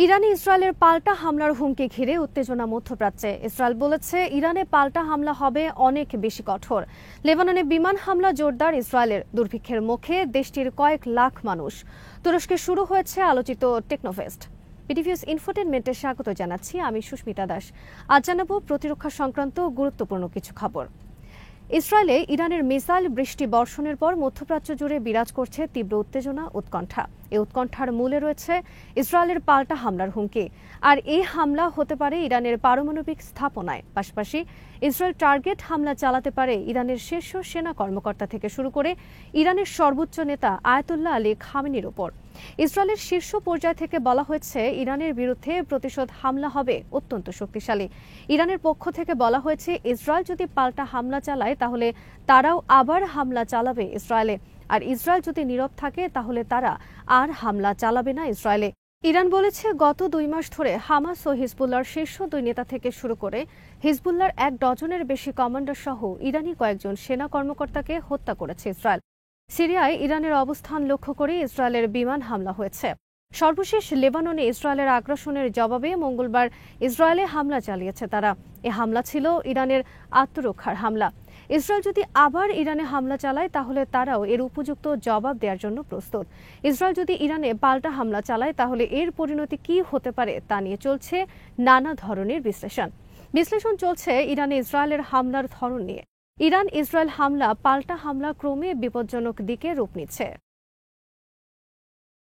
ইরানে ইসরায়েলের পাল্টা হামলার হুমকি ঘিরে উত্তেজনা মধ্যপ্রাচ্যে। ইসরায়েল বলেছে ইরানে পাল্টা হামলা হবে অনেক বেশি কঠোর। লেবাননে বিমান হামলা জোরদার ইসরায়েলের। দুর্ভিক্ষের মুখে দেশটির কয়েক লাখ মানুষ। তুরস্কে শুরু হয়েছে আলোচিত টেকনোফেস্ট। পিটিভিএস ইনফোটেনমেন্টে স্বাগত জানাচ্ছি, আমি সুস্মিতা দাস। আজ জানাবো প্রতিরক্ষা সংক্রান্ত গুরুত্বপূর্ণ কিছু খবর। ইসরায়েলে ইরানের মিসাইল বৃষ্টি বর্ষণের পর মধ্যপ্রাচ্য জুড়ে বিরাজ করছে তীব্র উত্তেজনা, উৎকণ্ঠা। এই উৎকণ্ঠার মূলে রয়েছে ইসরায়েলের পাল্টা হামলার হুমকি। আর এই হামলা হতে পারে ইরানের পারমাণবিক স্থাপনায়। পাশাপাশি ইসরায়েল টার্গেট হামলা চালাতে পারে ইরানের শীর্ষ সেনা কর্মকর্তা থেকে শুরু করে ইরানের সর্বোচ্চ নেতা আয়াতুল্লাহ আলী খামেনির ওপর। ইসরায়েলের শীর্ষ পর্যায় থেকে বলা হয়েছে ইরানের বিরুদ্ধে প্রতিশোধ হামলা হবে অত্যন্ত শক্তিশালী। ইরানের পক্ষ থেকে বলা হয়েছে ইসরায়েল যদি পাল্টা হামলা চালায় তাহলে তারাও আবার হামলা চালাবে ইসরায়েলে। আর ইসরায়েল যদি নীরব থাকে তাহলে তারা আর হামলা চালাবে না ইসরায়েলে। ইরান বলেছে গত 2 মাস ধরে হামাস ও হিজবুল্লাহর শীর্ষ 2 নেতা থেকে শুরু করে হিজবুল্লাহর 1 ডজনের বেশি কমান্ডার সহ ইরানি কয়েকজন সেনা কর্মকর্তাকে হত্যা করেছে ইসরায়েল। সিরিয়ায় ইরানের অবস্থান লক্ষ্য করে ইসরায়েলের বিমান হামলা হয়েছে। সর্বশেষ লেবাননে ইসরায়েলের আগ্রাসনের জবাবে মঙ্গলবার ইসরায়েলে হামলা চালিয়েছে তারা। এ হামলা ছিল ইরানের আত্মরক্ষার হামলা। ইসরায়েল যদি আবার ইরানে হামলা চালায় তাহলে তারাও এর উপযুক্ত জবাব দেওয়ার জন্য প্রস্তুত। ইসরায়েল যদি ইরানে পাল্টা হামলা চালায় তাহলে এর পরিণতি কী হতে পারে তা নিয়ে চলছে নানা ধরনের বিশ্লেষণ চলছে ইরানে ইসরায়েলের হামলার ধরন নিয়ে। ইরান ইসরায়েল হামলা পাল্টা হামলা ক্রমে বিপজ্জনক দিকে রূপ নিচ্ছে।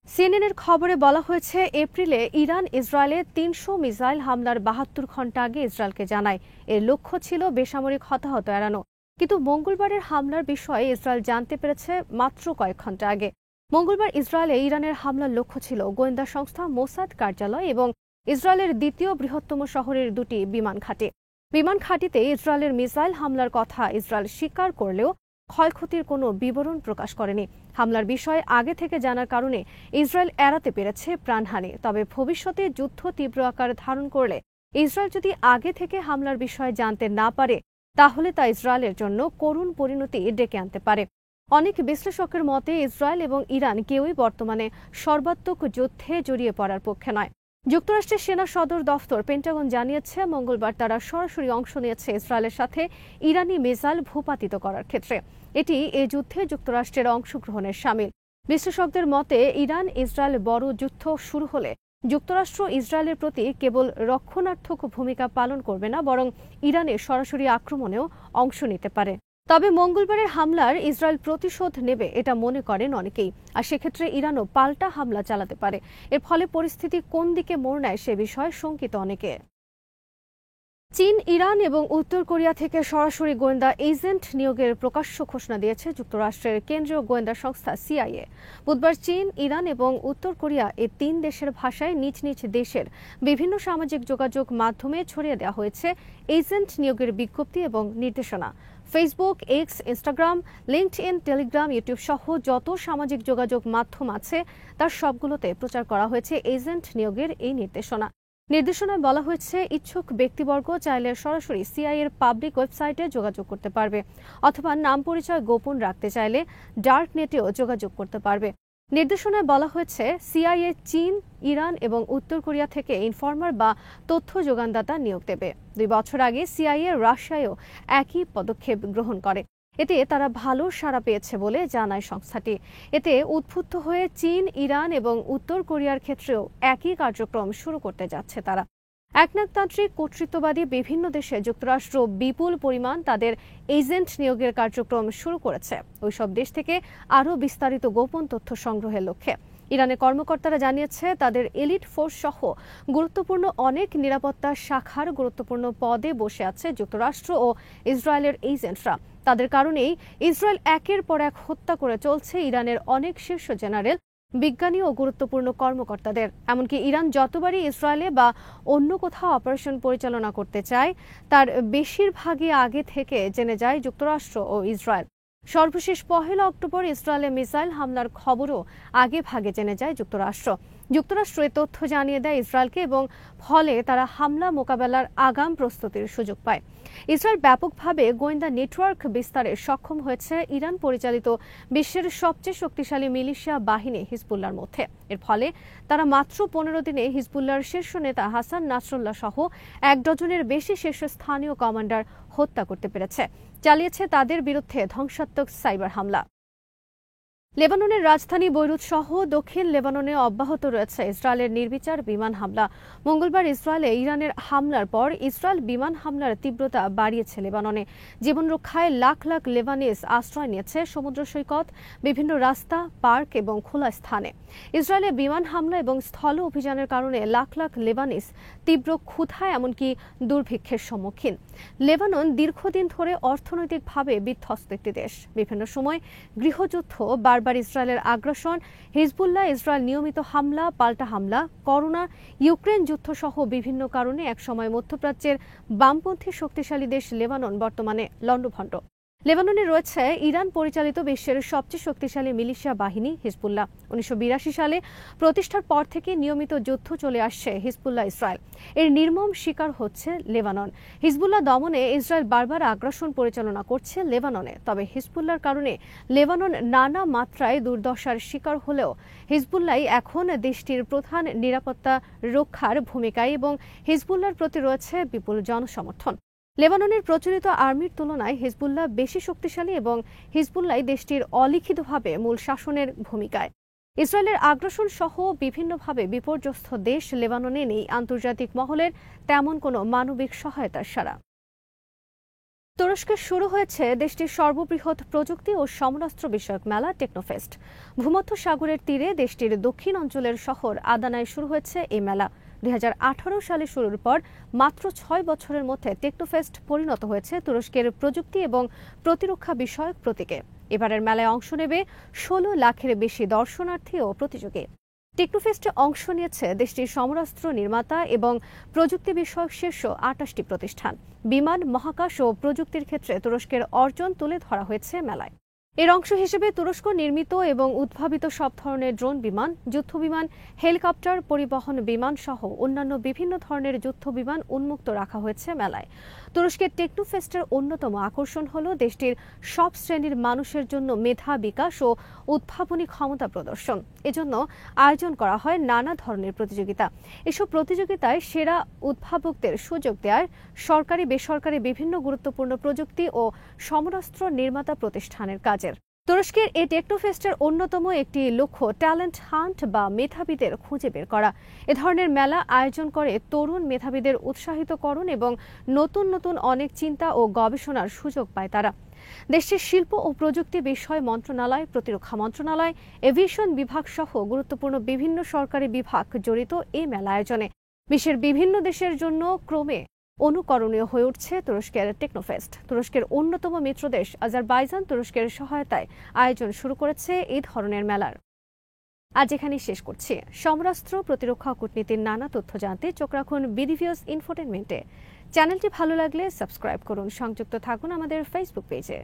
সিএনএনের খবরে বলা হয়েছে এপ্রিলে ইরান ইসরায়েলে 300 মিসাইল হামলার 72 ঘণ্টা আগে ইসরায়েলকে জানায়। এর লক্ষ্য ছিল বেসামরিক হতাহত এড়ানো। কিন্তু মঙ্গলবারের হামলার বিষয়ে ইসরায়েল জানতে পেরেছে মাত্র কয়েক ঘণ্টা আগে। মঙ্গলবার ইসরায়েলে ইরানের হামলার লক্ষ্য ছিল গোয়েন্দা সংস্থা মোসাদ কার্যালয় এবং ইসরায়েলের দ্বিতীয় বৃহত্তম শহরের 2টি বিমান ঘাঁটি। বিমান ঘাঁটিতে ইসরায়েলের মিসাইল হামলার কথা ইসরায়েল স্বীকার করলেও ক্ষয়ক্ষতির কোনো বিবরণ প্রকাশ করেনি। হামলার বিষয়ে আগে থেকে জানার কারণে ইসরায়েল এড়াতে পেরেছে প্রাণহানি। তবে ভবিষ্যতে যুদ্ধ তীব্র আকার ধারণ করলে ইসরায়েল যদি আগে থেকে হামলার বিষয়ে জানতে না পারে তাহলে তা ইসরায়েলের জন্য করুণ পরিণতি ডেকে আনতে পারে। অনেক বিশ্লেষকের মতে ইসরায়েল এবং ইরান কেউই বর্তমানে সর্বাত্মক যুদ্ধে জড়িয়ে পড়ার পক্ষে নয়। যুক্তরাষ্ট্রের সেনা সদর দফতর পেন্টাগন জানিয়েছে মঙ্গলবার তারা সরাসরি অংশ নিয়েছে ইসরায়েলের সাথে ইরানি মিসাইল ভূপাতিত করার ক্ষেত্রে। এটি এ যুদ্ধে যুক্তরাষ্ট্রের অংশগ্রহণের শামিল। বিশ্লেষকদের মতে ইরান ইসরায়েল বড় যুদ্ধ শুরু হলে যুক্তরাষ্ট্র ইসরায়েলের প্রতি কেবল রক্ষণাত্মক ভূমিকা পালন করবে না, বরং ইরানের সরাসরি আক্রমণেও অংশ নিতে পারে। তবে মঙ্গলবারের হামলার ইসরায়েল প্রতিশোধ নেবে এটা মনে করেন অনেকেই। আর সেক্ষেত্রে ইরানও পাল্টা হামলা চালাতে পারে। এর ফলে পরিস্থিতি কোন দিকে মোড় নেয় সে বিষয়ে শঙ্কিত অনেকে। চীন, ইরান এবং উত্তর কোরিয়া থেকে সরাসরি গোয়েন্দা এজেন্ট নিয়োগের প্রকাশ্য ঘোষণা দিয়েছে যুক্তরাষ্ট্রের কেন্দ্রীয় গোয়েন্দা সংস্থা সিআইএ। বুধবার চীন, ইরান এবং উত্তর কোরিয়া এই 3 দেশের ভাষায় নিজ নিজ দেশের বিভিন্ন সামাজিক যোগাযোগ মাধ্যমে ছড়িয়ে দেওয়া হয়েছে এজেন্ট নিয়োগের বিজ্ঞপ্তি এবং নির্দেশনা। Facebook, x, Instagram, LinkedIn, Telegram, YouTube সহ যত সামাজিক যোগাযোগ মাধ্যম আছে তার সবগুলোতে প্রচার করা হয়েছে এজেন্ট নিয়োগের এই নির্দেশনায় বলা হয়েছে ইচ্ছুক ব্যক্তিবর্গ চাইলে সরাসরি সিআইএর পাবলিক ওয়েবসাইটে যোগাযোগ করতে পারবে, অথবা নাম পরিচয় গোপন রাখতে চাইলে ডার্ক নেটেও যোগাযোগ করতে পারবে। নির্দেশনায় বলা হয়েছে সিআইএ চীন, ইরান এবং উত্তর কোরিয়া থেকে ইনফরমার বা তথ্য যোগানদাতা নিয়োগ দেবে। 2 বছর আগে সিআইএ রাশিয়ায়ও একই পদক্ষেপ গ্রহণ করে। এতে তারা ভালো সাড়া পেয়েছে বলে জানায় সংস্থাটি। এতে উদ্বুদ্ধ হয়ে চীন, ইরান এবং উত্তর কোরিয়ার ক্ষেত্রেও একই কার্যক্রম শুরু করতে যাচ্ছে তারা। একনায়কতান্ত্রিক কর্তৃত্ববাদী বিভিন্ন দেশে যুক্তরাষ্ট্র বিপুল পরিমাণ তাদের এজেন্ট নিয়োগের কার্যক্রম শুরু করেছে ওইসব দেশ থেকে আরও বিস্তারিত গোপন তথ্য সংগ্রহের লক্ষ্যে। ইরানের কর্মকর্তারা জানিয়েছে তাদের এলিট ফোর্স সহ গুরুত্বপূর্ণ অনেক নিরাপত্তা শাখার গুরুত্বপূর্ণ পদে বসে আছে যুক্তরাষ্ট্র ও ইসরায়েলের এজেন্টরা। তাদের কারণেই ইসরায়েল একের পর এক হত্যা করে চলছে ইরানের অনেক শীর্ষ জেনারেল, বিজ্ঞানী ও গুরুত্বপূর্ণ কর্মকর্তাদের। এমনকি ইরান যতবারই ইসরায়েলে বা অন্য কোথাও অপারেশন পরিচালনা করতে চায় তার বেশিরভাগই আগে থেকে জেনে যায় যুক্তরাষ্ট্র ও ইসরায়েল। সর্বশেষ 1 অক্টোবর ইসরায়েলে মিসাইল হামলার খবরও আগে ভাগে জেনে যায় যুক্তরাষ্ট্র। যুক্তরাষ্ট্র এ তথ্য জানিয়ে দেয় ইসরায়েলকে এবং ফলে তারা হামলা মোকাবেলার আগাম প্রস্তুতির সুযোগ পায়। ইসরায়েল ব্যাপকভাবে গোয়েন্দা নেটওয়ার্ক বিস্তারে সক্ষম হয়েছে ইরান পরিচালিত বিশ্বের সবচেয়ে শক্তিশালী মিলিশিয়া বাহিনী হিজবুল্লাহর মধ্যে। এর ফলে তারা মাত্র 15 দিনে হিজবুল্লাহর শীর্ষ নেতা হাসান নাসরুল্লাহ সহ 1 ডজনের বেশি শীর্ষস্থানীয় কমান্ডার হত্যা করতে পেরেছে, চালিয়েছে তাদের বিরুদ্ধে ধ্বংসাত্মক সাইবার হামলা। লেবাননের রাজধানী বৈরুত সহ দক্ষিণ লেবাননে অব্যাহত রয়েছে ইসরায়েলের নির্বিচার বিমান হামলা। মঙ্গলবার ইসরায়েলে ইরানের হামলার পর ইসরায়েল বিমান হামলার তীব্রতা বাড়িয়েছে লেবাননে। জীবন রক্ষায় লাখ লাখ লেবানিজ আশ্রয় নিয়েছে সমুদ্র সৈকত, বিভিন্ন রাস্তা, পার্ক এবং খোলা স্থানে। ইসরায়েলে বিমান হামলা এবং স্থল অভিযানের কারণে লাখ লাখ লেবানিজ তীব্র ক্ষুধায় এমনকি দুর্ভিক্ষের সম্মুখীন। লেবানন দীর্ঘদিন ধরে অর্থনৈতিকভাবে বিধ্বস্ত একটি দেশ। বিভিন্ন সময় গৃহযুদ্ধ, বারবার ইসরায়েলের আগ্রাসন, হিজবুল্লাহ, ইসরায়েল নিয়মিত হামলা, পাল্টা হামলা, করোনা, ইউক্রেন যুদ্ধ সহ বিভিন্ন কারণে একসময় মধ্যপ্রাচ্যের বামপন্থী শক্তিশালী দেশ লেবানন বর্তমানে লণ্ডভণ্ড। লেবাননে রয়েছে ইরান পরিচালিত বিশ্বের সবচেয়ে শক্তিশালী মিলিশিয়া বাহিনী হিজবুল্লাহ। 1982 সালে প্রতিষ্ঠার পর থেকে নিয়মিত যুদ্ধ চলে আসছে হিজবুল্লাহ ইসরায়েল। এর নির্মম শিকার হচ্ছে লেবানন। হিজবুল্লাহ দমনে ইসরায়েল বারবার আগ্রাসন পরিচালনা করছে লেবাননে। তবে হিজবুল্লাহর কারণে লেবানন নানা মাত্রায় দুর্দশার শিকার হলেও হিজবুল্লাহ এখন দেশটির প্রধান নিরাপত্তা রক্ষার ভূমিকায় এবং হিজবুল্লাহর প্রতি রয়েছে বিপুল জনসমর্থন। লেবাননের প্রচলিত আর্মির তুলনায় হিজবুল্লাহ বেশি শক্তিশালী এবং হিজবুল্লাহ দেশটির অলিখিতভাবে মূল শাসনের ভূমিকায়। ইসরায়েলের আগ্রাসন সহ বিভিন্নভাবে বিপর্যস্ত দেশ লেবাননে নেই আন্তর্জাতিক মহলের তেমন কোনো মানবিক সহায়তার সাড়া। তুরস্কে শুরু হয়েছে দেশটির সর্ববৃহৎ প্রযুক্তি ও সমরাস্ত্র বিষয়ক মেলা টেকনোফেস্ট। ভূমধ্য সাগরের তীরে দেশটির দক্ষিণ অঞ্চলের শহর আদানায় শুরু হয়েছে এই মেলা। 2018 সালে শুরুর পর মাত্র 6 বছরের মধ্যে টেকনোফেস্ট পরিণত হয়েছে তুরস্কের প্রযুক্তি এবং প্রতিরক্ষা বিষয়ক প্রতীকে। এবারের মেলায় অংশ নেবে 16 লাখের বেশি দর্শনার্থী ও প্রতিযোগী। টেকনোফেস্টে অংশ নিয়েছে দেশটির সমরাস্ত্র নির্মাতা এবং প্রযুক্তি বিষয়ক শীর্ষ 28টি প্রতিষ্ঠান। বিমান, মহাকাশ ও প্রযুক্তির ক্ষেত্রে তুরস্কের অর্জন তুলে ধরা হয়েছে মেলায়। এর অংশ হিসেবে তুরস্ক নির্মিত এবং উদ্ভাবিত সব ধরনের ড্রোন বিমান, যুদ্ধ বিমান, হেলিকপ্টার, পরিবহন বিমান সহ অন্যান্য বিভিন্ন ধরনের যুদ্ধ বিমান উন্মুক্ত রাখা হয়েছে মেলায়। তুরস্কের টেকনোফেস্টের অন্যতম আকর্ষণ হল দেশটির সব শ্রেণীর মানুষের জন্য মেধা বিকাশ ও উদ্ভাবনী ক্ষমতা প্রদর্শন। এজন্য আয়োজন করা হয় নানা ধরনের প্রতিযোগিতা। এসব প্রতিযোগিতায় সেরা উদ্ভাবকদের সুযোগ দেওয়ার সরকারি বেসরকারি বিভিন্ন গুরুত্বপূর্ণ প্রযুক্তি ও সমরাস্ত্র নির্মাতা প্রতিষ্ঠানের কাজে। তুরস্কের এই টেকনোফেস্টের অন্যতম একটি লক্ষ্য ট্যালেন্ট হান্ট বা মেধাবীদের খুঁজে বের করা। এ ধরনের মেলা আয়োজন করে তরুণ মেধাবীদের উৎসাহিতকরণ এবং নতুন নতুন অনেক চিন্তা ও গবেষণার সুযোগ পায় তারা। দেশটির শিল্প ও প্রযুক্তি বিষয় মন্ত্রণালয়, প্রতিরক্ষা মন্ত্রণালয়, এভিয়েশন বিভাগ সহ গুরুত্বপূর্ণ বিভিন্ন সরকারি বিভাগ জড়িত এই মেলা আয়োজনে। বিশ্বের বিভিন্ন দেশের জন্য ক্রমে অনুকরণীয় হয়ে উঠছে তুরস্কের টেকনোফেস্ট। তুরস্কের অন্যতম মিত্রদেশ আজারবাইজান তুরস্কের সহায়তায় আয়োজন শুরু করেছে এই ধরনের মেলার। আজ এখানেই শেষ করছি। সমরাস্ত্র, প্রতিরক্ষা ও কূটনীতির নানা তথ্য জানতে চোখ রাখুন বিডিভিউস ইনফোটেনমেন্টে। চ্যানেলটি ভালো লাগলে সাবস্ক্রাইব করুন। সংযুক্ত থাকুন আমাদের ফেসবুক পেজে।